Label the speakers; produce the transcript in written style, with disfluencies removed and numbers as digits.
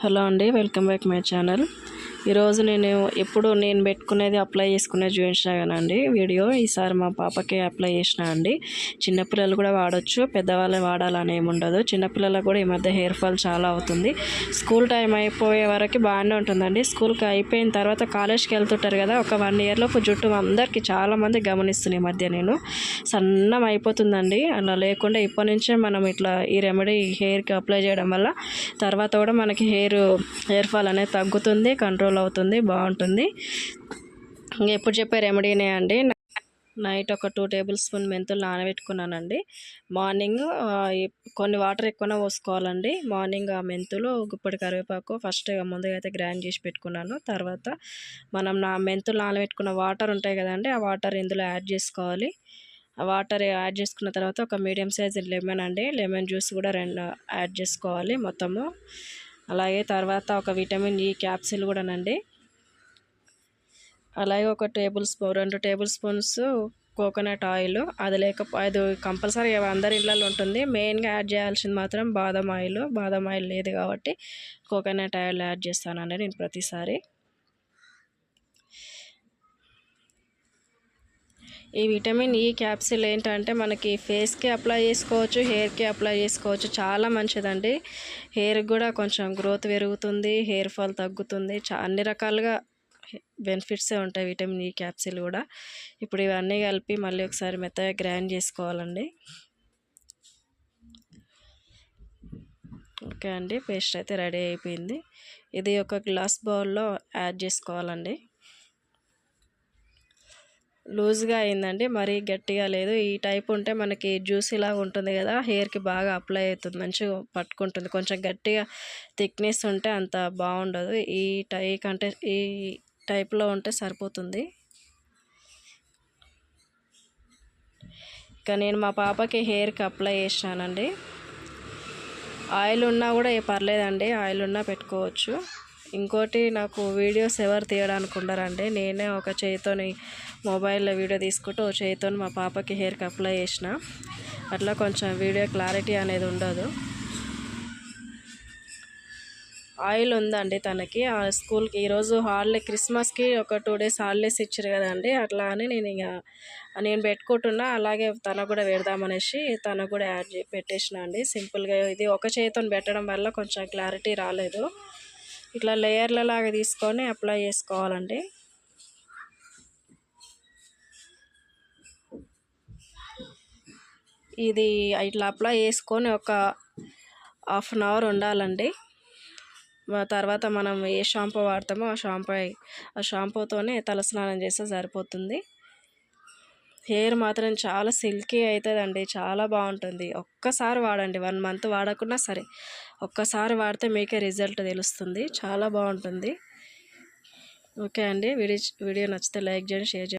Speaker 1: Hello అండి, welcome back my channel. ఈరోజు నేను పెట్టుకునేది అప్లై చేసుకునే చూపించినా కదండి వీడియో. ఈసారి మా పాపకి అప్లై చేసినా అండి. చిన్నపిల్లలు కూడా వాడచ్చు, పెద్దవాళ్ళే వాడాలని ఏముండదు. చిన్నపిల్లలకు కూడా ఈ మధ్య హెయిర్ ఫాల్ చాలా అవుతుంది. స్కూల్ టైం అయిపోయే వరకు బాగానే ఉంటుందండి. స్కూల్కి అయిపోయిన తర్వాత కాలేజ్కి వెళ్తుంటారు కదా, ఒక 1 ఇయర్లోపు జుట్టు అందరికీ చాలామంది గమనిస్తున్నాయి. ఈ మధ్య నేను సన్నం అయిపోతుందండి. అలా లేకుండా ఇప్పటి నుంచే మనం ఇట్లా ఈ రెమెడీ హెయిర్కి అప్లై చేయడం వల్ల తర్వాత కూడా మనకి హెయిర్ ఫాల్ అనేది తగ్గుతుంది, కంట్రోల్ అవుతుంది, బాగుంటుంది. ఎప్పుడు చెప్పే రెమెడీనే అండి. నైట్ ఒక 2 టేబుల్ స్పూన్ మెంతులు నానబెట్టుకున్నానండి. మార్నింగ్ కొన్ని వాటర్ ఎక్కువనే పోసుకోవాలండి. మార్నింగ్ ఆ మెంతులు, గుప్పటి కరివేపాకు ఫస్ట్ ముందుగా అయితే గ్రైండ్ చేసి పెట్టుకున్నాను. తర్వాత మనం మెంతులు నానబెట్టుకున్న వాటర్ ఉంటాయి కదండి, ఆ వాటర్ ఇందులో యాడ్ చేసుకోవాలి. ఆ వాటర్ యాడ్ చేసుకున్న తర్వాత ఒక మీడియం సైజ్ లెమన్ అండి, లెమన్ జ్యూస్ కూడా 2 యాడ్ చేసుకోవాలి మొత్తము. అలాగే తర్వాత ఒక విటమిన్ ఈ క్యాప్సిల్ కూడానండి. అలాగే ఒక 2 టేబుల్ స్పూన్స్ కోకోనట్ ఆయిల్. అది కంపల్సరీ అందరి ఇళ్ళల్లో ఉంటుంది. మెయిన్గా యాడ్ చేయాల్సింది మాత్రం బాదం ఆయిల్. బాదం ఆయిల్ లేదు కాబట్టి కోకోనట్ ఆయిల్ యాడ్ చేస్తానండి నేను ప్రతిసారి. ఈ విటమిన్ ఈ క్యాప్సిల్ ఏంటంటే మనకి ఫేస్కి అప్లై చేసుకోవచ్చు, హెయిర్కి అప్లై చేసుకోవచ్చు. చాలా మంచిదండి. హెయిర్కి కూడా కొంచెం గ్రోత్ పెరుగుతుంది, హెయిర్ ఫాల్ తగ్గుతుంది. అన్ని రకాలుగా బెనిఫిట్సే ఉంటాయి విటమిన్ ఈ క్యాప్సిల్ కూడా. ఇప్పుడు ఇవన్నీ కలిపి మళ్ళీ ఒకసారి మెత్తగా గ్రైండ్ చేసుకోవాలండి. ఓకే అండి, పేస్ట్ అయితే రెడీ అయిపోయింది. ఇది ఒక గ్లాస్ బౌల్లో యాడ్ చేసుకోవాలండి. లూజ్గా అయిందండి, మరీ గట్టిగా లేదు. ఈ టైప్ ఉంటే మనకి జ్యూసీ లాగా ఉంటుంది కదా, హెయిర్కి బాగా అప్లై అవుతుంది, మంచిగా పట్టుకుంటుంది. కొంచెం గట్టిగా థిక్నెస్ ఉంటే అంత బాగుండదు. ఈ టైప్లో ఉంటే సరిపోతుంది. ఇక నేను మా పాపకి హెయిర్కి అప్లై చేసినానండి. ఆయిల్ ఉన్నా కూడా పర్లేదండి, ఆయిల్ ఉన్నా పెట్టుకోవచ్చు. ఇంకోటి, నాకు వీడియోస్ ఎవరు తీయడానికి ఉండరండి. నేనే ఒక చేతితోని మొబైల్లో వీడియో తీసుకుంటూ ఒక చేతితోని మా పాపకి హెయిర్కి అప్లై చేసిన. అట్లా కొంచెం వీడియో క్లారిటీ అనేది ఉండదు. ఆయిల్ ఉందండి తనకి. ఆ స్కూల్కి ఈరోజు క్రిస్మస్కి ఒక 2 డేస్ హాలిడేస్ ఇచ్చారు కదండి, అట్లా అని నేను పెట్టుకుంటున్నా. అలాగే తనకు కూడా పెడదామనేసి తనకు కూడా పెట్టేసిన అండి. సింపుల్గా ఇది ఒక చేతితో పెట్టడం వల్ల కొంచెం క్లారిటీ రాలేదు. ఇట్లా లేయర్ల లాగా తీసుకొని అప్లై చేసుకోవాలండి. ఇది ఇట్లా అప్లై చేసుకొని ఒక 1/2 అవర్ ఉండాలండి. తర్వాత మనం ఏ షాంపూ వాడతామో ఆ షాంపూతోనే తలస్నానం చేస్తే సరిపోతుంది. హెయిర్ మాత్రం చాలా సిల్కీ అవుతుందండి, చాలా బాగుంటుంది. ఒక్కసారి వాడండి, 1 మంత్ వాడకున్నా సరే ఒక్కసారి వాడితే మీకే రిజల్ట్ తెలుస్తుంది. చాలా బాగుంటుంది. ఓకే అండి, వీడియో నచ్చితే లైక్ చేయండి, షేర్ చేయండి.